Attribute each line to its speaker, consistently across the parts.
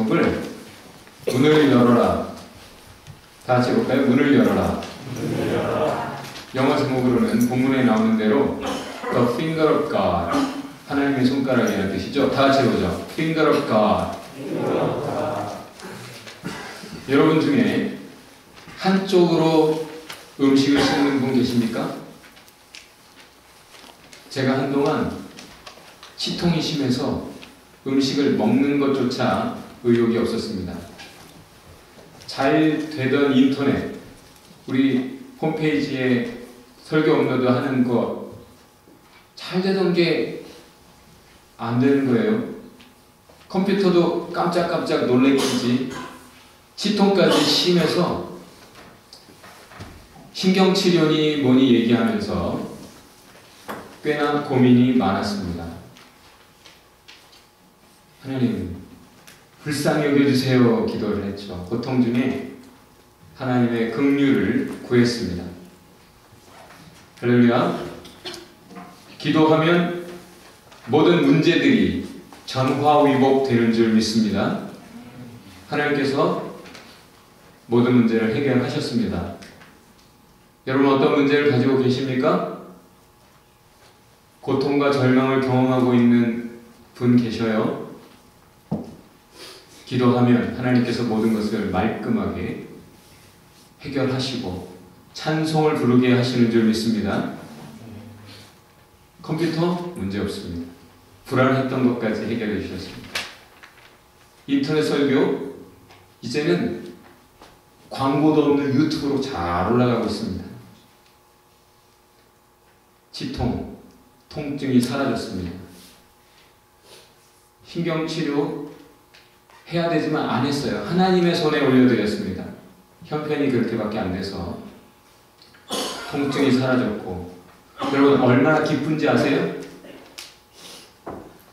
Speaker 1: 제목을 문을 열어라. 다 같이 해볼까요? 문을 열어라. 영어 제목으로는 본문에 나오는 대로 The Finger of God, 하나님의 손가락이라는 뜻이죠. 다 같이 해보죠. Finger of God. 여러분 중에 한쪽으로 음식을 씹는 분 계십니까? 제가 한동안 치통이 심해서 음식을 먹는 것조차 의욕이 없었습니다. 잘 되던 인터넷, 우리 홈페이지에 설교 업로드 하는 거 잘 되던 게 안 되는 거예요. 컴퓨터도 깜짝깜짝 놀래키지 치통까지 심해서 신경치료니 뭐니 얘기하면서 꽤나 고민이 많았습니다. 하나님, 불쌍히 여겨주세요 기도를 했죠. 고통 중에 하나님의 긍휼을 구했습니다. 할렐루야. 기도하면 모든 문제들이 전화위복되는 줄 믿습니다. 하나님께서 모든 문제를 해결하셨습니다. 여러분 어떤 문제를 가지고 계십니까? 고통과 절망을 경험하고 있는 분 계셔요? 기도하면 하나님께서 모든 것을 말끔하게 해결하시고 찬송을 부르게 하시는 줄 믿습니다. 컴퓨터 문제 없습니다. 불안했던 것까지 해결해 주셨습니다. 인터넷 설교 이제는 광고도 없는 유튜브로 잘 올라가고 있습니다. 치통, 통증이 사라졌습니다. 신경치료 해야 되지만 안 했어요. 하나님의 손에 올려드렸습니다. 형편이 그렇게밖에 안 돼서 통증이 사라졌고, 여러분 얼마나 기쁜지 아세요?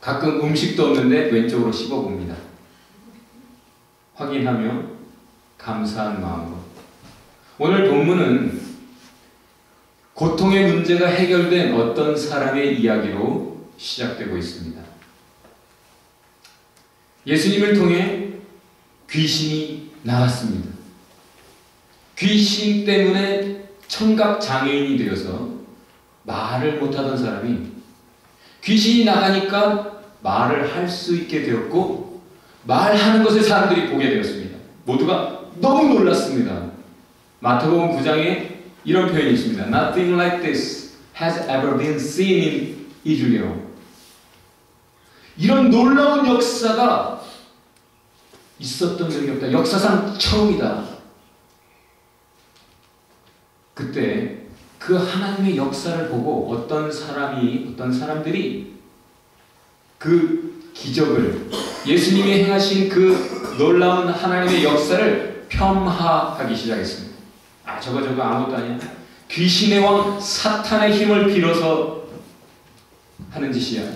Speaker 1: 가끔 음식도 없는데 왼쪽으로 씹어봅니다. 확인하며 감사한 마음으로. 오늘 본문은 고통의 문제가 해결된 어떤 사람의 이야기로 시작되고 있습니다. 예수님을 통해 귀신이 나갔습니다. 귀신 때문에 청각장애인이 되어서 말을 못하던 사람이 귀신이 나가니까 말을 할 수 있게 되었고, 말하는 것을 사람들이 보게 되었습니다. 모두가 너무 놀랐습니다. 마태복음 9장에 이런 표현이 있습니다. Nothing like this has ever been seen in Israel. 이런 놀라운 역사가 있었던 적이 없다. 역사상 처음이다. 그때 그 하나님의 역사를 보고 어떤 사람들이 그 기적을, 예수님이 행하신 그 놀라운 하나님의 역사를 폄하하기 시작했습니다. 아, 저거 아무것도 아니야. 귀신의 왕 사탄의 힘을 빌어서 하는 짓이야.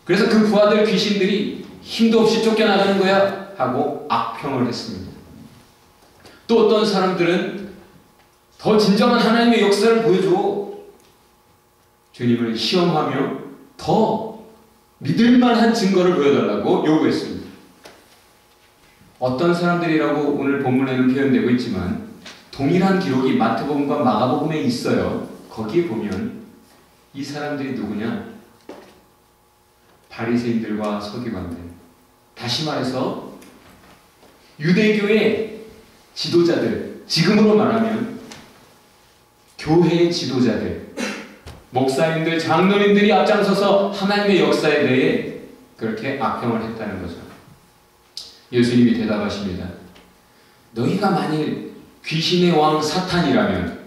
Speaker 1: 그래서 그 부하들 귀신들이 힘도 없이 쫓겨나가는 거야 하고 악평을 했습니다. 또 어떤 사람들은 더 진정한 하나님의 역사를 보여줘. 주님을 시험하며 더 믿을만한 증거를 보여달라고 요구했습니다. 어떤 사람들이라고 오늘 본문에는 표현되고 있지만 동일한 기록이 마태복음과 마가복음에 있어요. 거기에 보면 이 사람들이 누구냐? 바리새인들과 서기관들. 다시 말해서 유대교의 지도자들, 지금으로 말하면 교회의 지도자들, 목사님들, 장로님들이 앞장서서 하나님의 역사에 대해 그렇게 악평을 했다는 거죠. 예수님이 대답하십니다. 너희가 만일 귀신의 왕 사탄이라면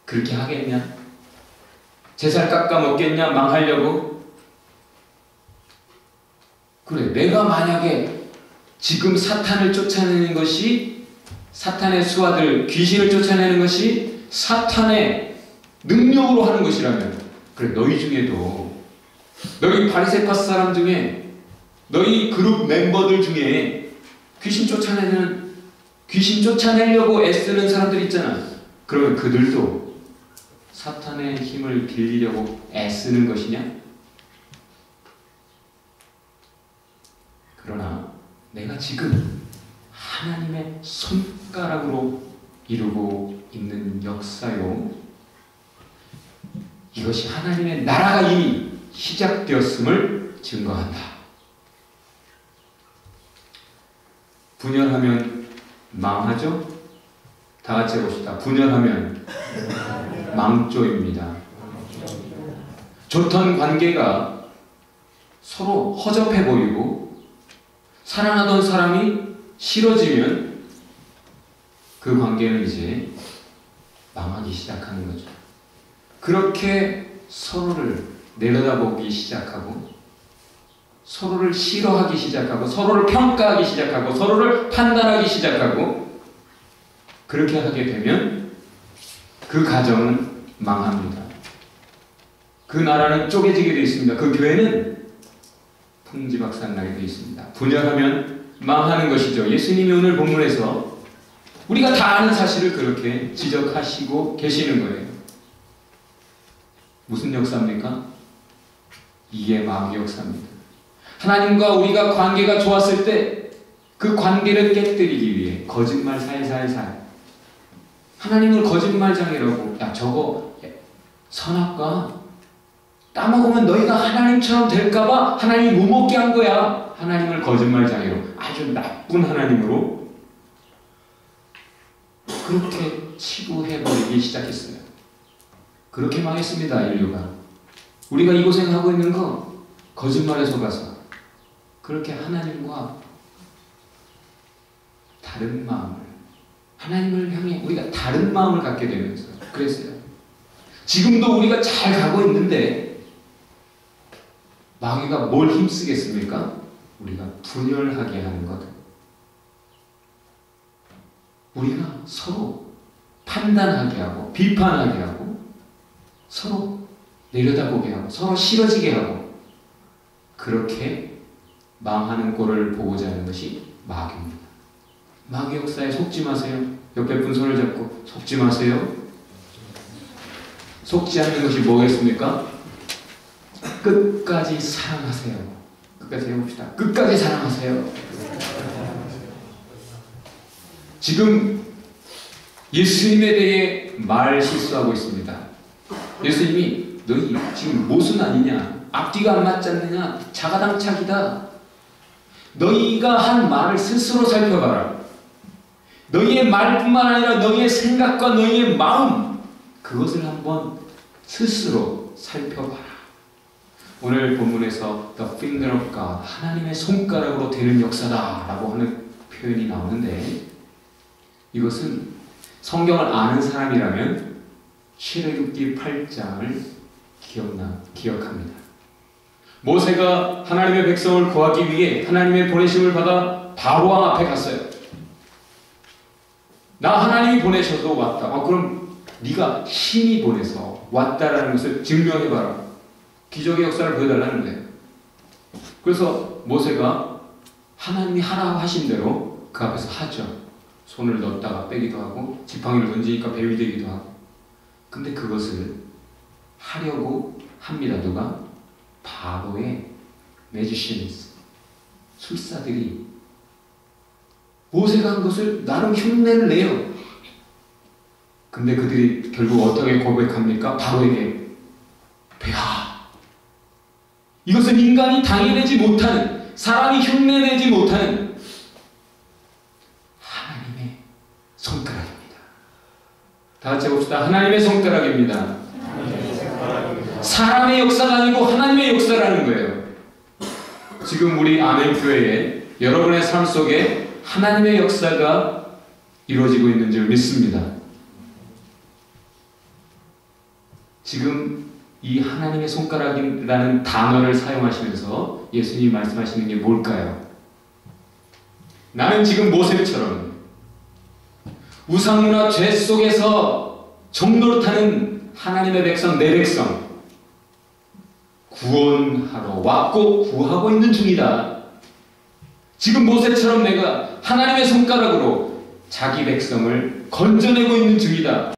Speaker 1: 그렇게 하겠냐? 제살 깎아 먹겠냐? 망하려고? 그래, 내가 만약에 지금 사탄을 쫓아내는 것이, 사탄의 수하들, 귀신을 쫓아내는 것이 사탄의 능력으로 하는 것이라면, 그래, 너희 중에도, 너희 바리새파 사람 중에, 너희 그룹 멤버들 중에 귀신 쫓아내려고 애쓰는 사람들 있잖아. 그러면 그들도 사탄의 힘을 빌리려고 애쓰는 것이냐? 그러나 내가 지금 하나님의 손가락으로 이루고 있는 역사요. 이것이 하나님의 나라가 이미 시작되었음을 증거한다. 분열하면 망하죠? 다 같이 해봅시다. 분열하면 망조입니다. 좋던 관계가 서로 허접해 보이고 사랑하던 사람이 싫어지면 그 관계는 이제 망하기 시작하는 거죠. 그렇게 서로를 내려다보기 시작하고 서로를 싫어하기 시작하고 서로를 평가하기 시작하고 서로를 판단하기 시작하고 그렇게 하게 되면 그 가정은 망합니다. 그 나라는 쪼개지게 되어 있습니다. 그 교회는 풍지박산나게 되어 있습니다. 분열하면 망하는 것이죠. 예수님이 오늘 본문에서 우리가 다 아는 사실을 그렇게 지적하시고 계시는 거예요. 무슨 역사입니까? 이게 마귀 역사입니다. 하나님과 우리가 관계가 좋았을 때 그 관계를 깨뜨리기 위해 거짓말 살살살 하나님을 거짓말장이라고 야 저거 선악과 따먹으면 너희가 하나님처럼 될까봐 하나님이 못 먹게 한 거야. 하나님을 거짓말장이로 아주 나쁜 하나님으로 그렇게 치부해버리기 시작했어요. 그렇게 망했습니다. 인류가. 우리가 이 고생하고 있는 거 거짓말에 속아서 그렇게 하나님과 다른 마음을 하나님을 향해 우리가 다른 마음을 갖게 되면서 그랬어요. 지금도 우리가 잘 가고 있는데 마귀가 뭘 힘쓰겠습니까? 우리가 분열하게 하는 것. 우리가 서로 판단하게 하고 비판하게 하고 서로 내려다보게 하고 서로 싫어지게 하고 그렇게 망하는 꼴을 보고자 하는 것이 마귀입니다. 마귀 역사에 속지 마세요. 옆에 분 손을 잡고 속지 마세요. 속지 않는 것이 뭐겠습니까? 끝까지 사랑하세요. 끝까지 해봅시다. 끝까지 사랑하세요. 지금 예수님에 대해 말 실수하고 있습니다. 예수님이 너희 지금 모순 아니냐? 앞뒤가 안 맞지 않느냐? 자가당착이다. 너희가 한 말을 스스로 살펴봐라. 너희의 말뿐만 아니라 너희의 생각과 너희의 마음 그것을 한번 스스로 살펴봐라. 오늘 본문에서 The finger of God 하나님의 손가락으로 되는 역사다 라고 하는 표현이 나오는데 이것은 성경을 아는 사람이라면 출애굽기 8장을 기억합니다. 모세가 하나님의 백성을 구하기 위해 하나님의 보내심을 받아 바로왕 앞에 갔어요. 나 하나님이 보내셔서 왔다. 그럼 네가 신이 보내서 왔다라는 것을 증명해봐라. 기적의 역사를 보여달라는 거예요. 그래서 모세가 하나님이 하라고 하신 대로 그 앞에서 하죠. 손을 넣었다가 빼기도 하고 지팡이를 던지니까 뱀이 되기도 하고. 근데 그것을 하려고 합니다. 누가? 바로의 매지션스, 술사들이 모세가 한 것을 나름 흉내를 내요. 근데 그들이 결국 어떻게 고백합니까? 바로에게 폐하. 이것은 인간이 당해내지 못하는, 사람이 흉내내지 못하는 하나님의 손가락입니다. 다 같이 해봅시다. 하나님의 손가락입니다. 사람의 역사가 아니고 하나님의 역사라는 거예요. 지금 우리 아멘교회에 여러분의 삶 속에 하나님의 역사가 이루어지고 있는 줄 믿습니다. 지금 이 하나님의 손가락이라는 단어를 사용하시면서 예수님이 말씀하시는 게 뭘까요? 나는 지금 모세처럼 우상문화 죄 속에서 종노릇하는 하나님의 백성, 내 백성 구원하러 왔고 구하고 있는 중이다. 지금 모세처럼 내가 하나님의 손가락으로 자기 백성을 건져내고 있는 중이다.